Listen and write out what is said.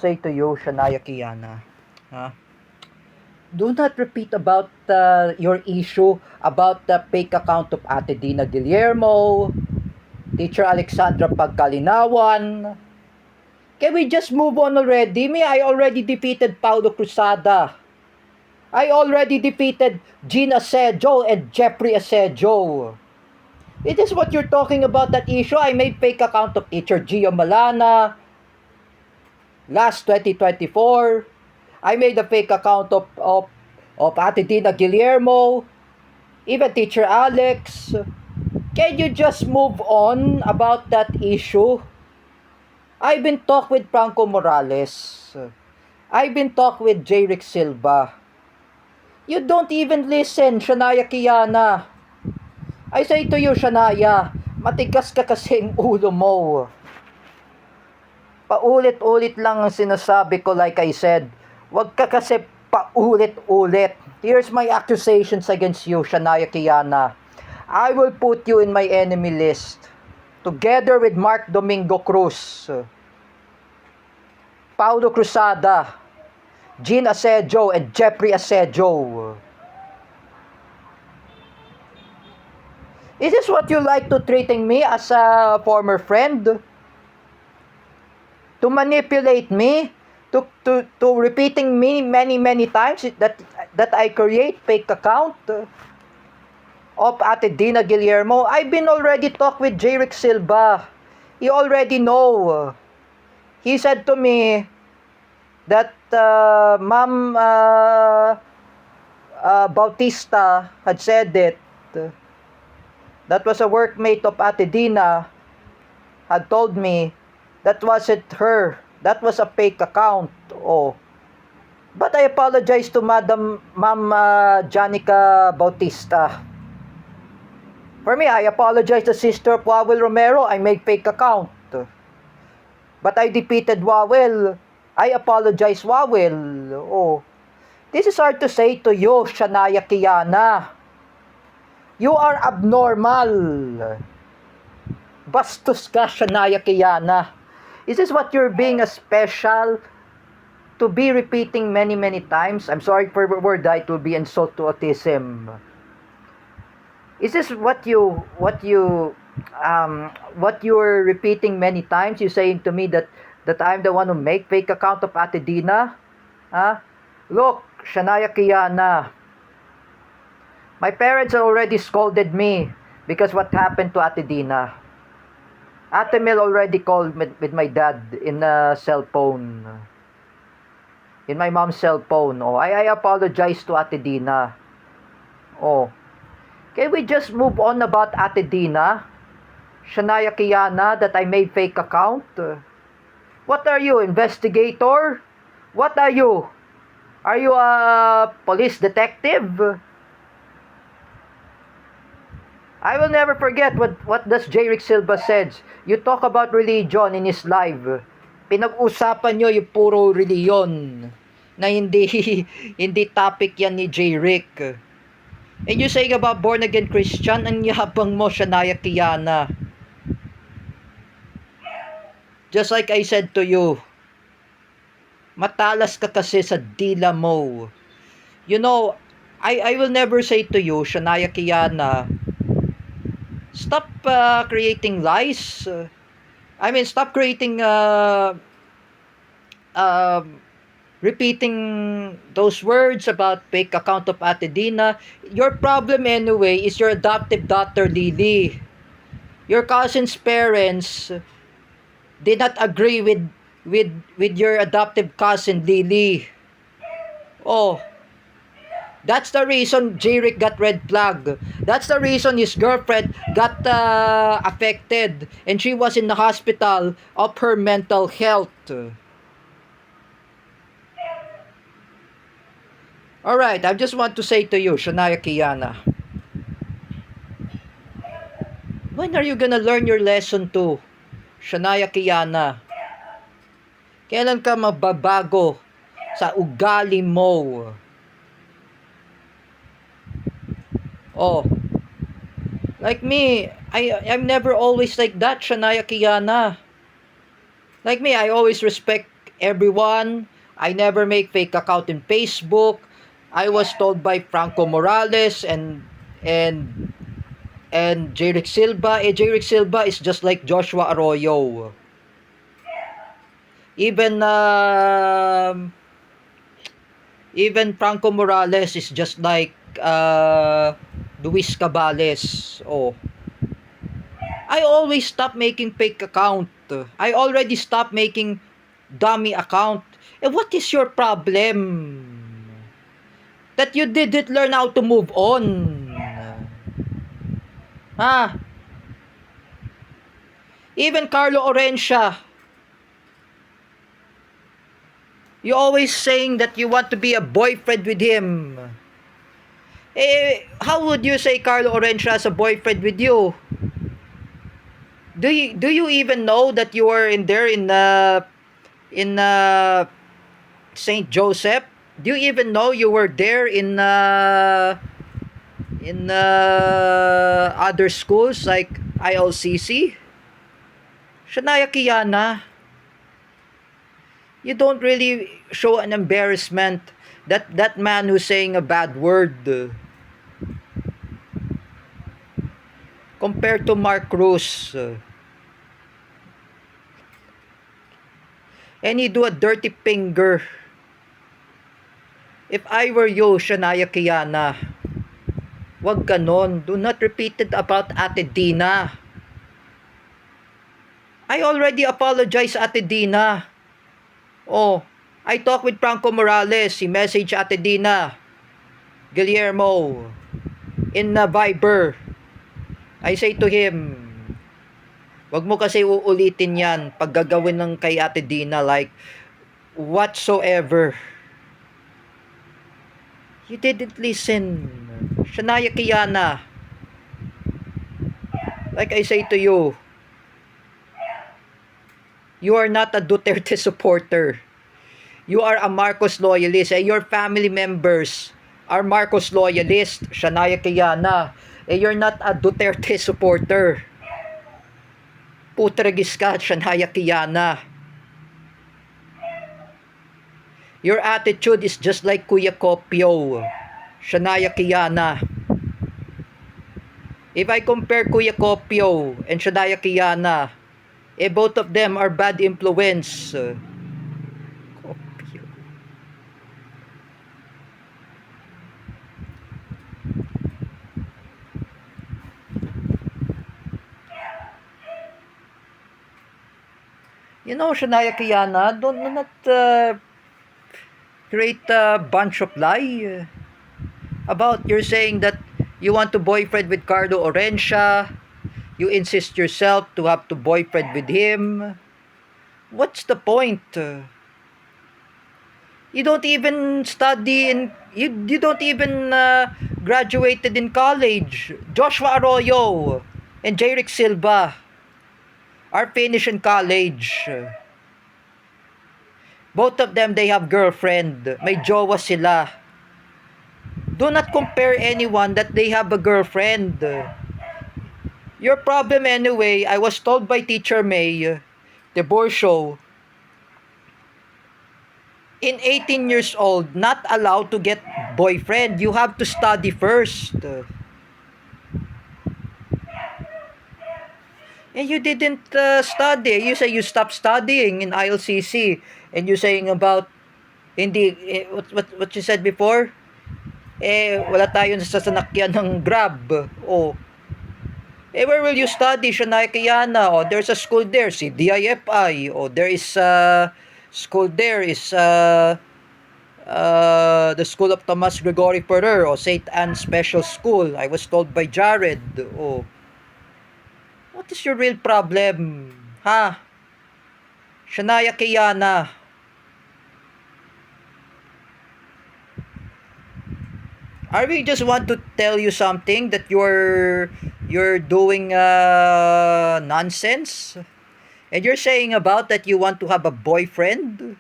say to you, Shania Kiana, huh? Do not repeat about your issue about the fake account of Ate Dina Guillermo, Teacher Alexandra Pagkalinawan. Can we just move on already? I already defeated Paulo Cruzada. I already defeated Gina Asejo and Jeffrey Asejo. It is what you're talking about, that issue. I made fake account of Teacher Gio Malana last 2024. I made a fake account of Ate Dina Guillermo, even Teacher Alex. Can you just move on about that issue? I've been talk with Franco Morales. I've been talk with J. Rick Silva. You don't even listen, Shania Kiana. I say to you, Shania, matigas ka kasi ang ulo mo. Paulit-ulit lang ang sinasabi ko, like I said. Wag ka kasi paulit-ulit. Here's my accusations against you, Shania Kiana. I will put you in my enemy list. Together with Mark Domingo Cruz, Paulo Cruzada, Jean Asejo, and Jeffrey Asejo. Is this what you like to treating me as a former friend? To manipulate me? To repeating me many times that I create fake account of Ate Dina Guillermo? I've been already talk with J. Rick Silva. He already know. He said to me that Ma'am Bautista had said it. That was a workmate of Ate Dina had told me that wasn't her. That was a fake account. Oh. But I apologize to Ma'am Janica Bautista. For me, I apologize to Sister Wawel Romero. I made fake account. But I defeated Wawel. I apologize, Wawel. Oh. This is hard to say to you, Shania Kiana. You are abnormal. Bastos ka, Shania Kiana. Is this what you're being a special to be repeating many times? I'm sorry for the word that it will be insult to autism. Is this what you're repeating many times? You saying to me that I'm the one who make fake account of Ate Dina? Huh? Look, Shania Kiana. My parents already scolded me because what happened to Ate Dina. Ate Mel already called with my dad in a cell phone. In my mom's cell phone. Oh, I apologize to Ate Dina. Oh. Can we just move on about Ate Dina? Shania Kiana, that I made fake account? What are you, investigator? What are you? Are you a police detective? I will never forget what does J. Rick Silva says. You talk about religion in his live. Pinag-usapan nyo yung puro reliyon na hindi hindi topic yan ni J. Rick. And you saying about born again Christian, ang yabang mo, Shania Kiana. Just like I said to you, matalas ka kasi sa dila mo. You know, I will never say to you, Shania Kiana, stop creating lies. Stop creating repeating those words about fake account of Ate Dina. Your problem anyway is your adoptive daughter Lily. Your cousin's parents did not agree with your adoptive cousin Lily. Oh, that's the reason J-Rick got red flag. That's the reason his girlfriend got affected and she was in the hospital of her mental health. Alright, I just want to say to you, Shania Kiana, when are you gonna learn your lesson too, Shania Kiana? Kailan ka mababago sa ugali mo? Oh, like me, I'm never always like that, Shania Kiana. Like me, I always respect everyone. I never make fake account in Facebook. I was told by Franco Morales and and Jerick Silva. Jerick Silva is just like Joshua Arroyo. Even even Franco Morales is just like Luis Cabales. Oh, I always stop making fake account. I already stopped making dummy account. What is your problem? That you didn't learn how to move on. Ha? Even Carlo Orencia, you always saying that you want to be a boyfriend with him. How would you say Carlo Orencia as a boyfriend with you? Do you even know that you were in there in Saint Joseph? Do you even know you were there in other schools like ILCC? Shania Kiana, you don't really show an embarrassment. That man who's saying a bad word compared to Mark Cruz, and he do a dirty finger. If I were you, Shania Kiana, wag ganon. Do not repeat it about Ate Dina. I already apologized, Ate Dina. Oh, I talked with Franco Morales. He messaged Ate Dina Guillermo in Viber. I say to him, wag mo kasi uulitin yan pag gagawin ng kay Ate Dina like whatsoever. You didn't listen. Shania Kiana, like I say to you, you are not a Duterte supporter. You are a Marcos loyalist. Your family members are Marcos loyalist. Shania Kiana, you're not a Duterte supporter. Putragis ka, Shania Kiana. Your attitude is just like Kuya Kopio, Shania Kiana. If I compare Kuya Kopio and Shania Kiana, both of them are bad influence. Kopio. You know, Shania Kiana, do not create a bunch of lie about you're saying that you want to boyfriend with Carlo Orencia. You insist yourself to have to boyfriend with him. What's the point? You don't even study in you don't even graduated in college. Joshua Arroyo and Jerick Silva are finished in college. Both of them, they have girlfriend. May jowa sila. Do not compare anyone that they have a girlfriend. Your problem anyway, I was told by Teacher May, the Borshow, in 18 years old, not allowed to get boyfriend. You have to study first. And you didn't study. You say you stopped studying in ILCC. And you saying about, hindi, what you said before? Wala tayo sa sanakyan ng Grab. Oh. Where will you study, Shania Kiana? Oh, there's a school there, si DIFI. Oh, there is a school there is the School of Tomas Gregory Ferrer or St. Anne Special School. I was told by Jared. Oh. What is your real problem? Ha? Shania Kiana. Are we just want to tell you something that you're doing nonsense? And you're saying about that you want to have a boyfriend?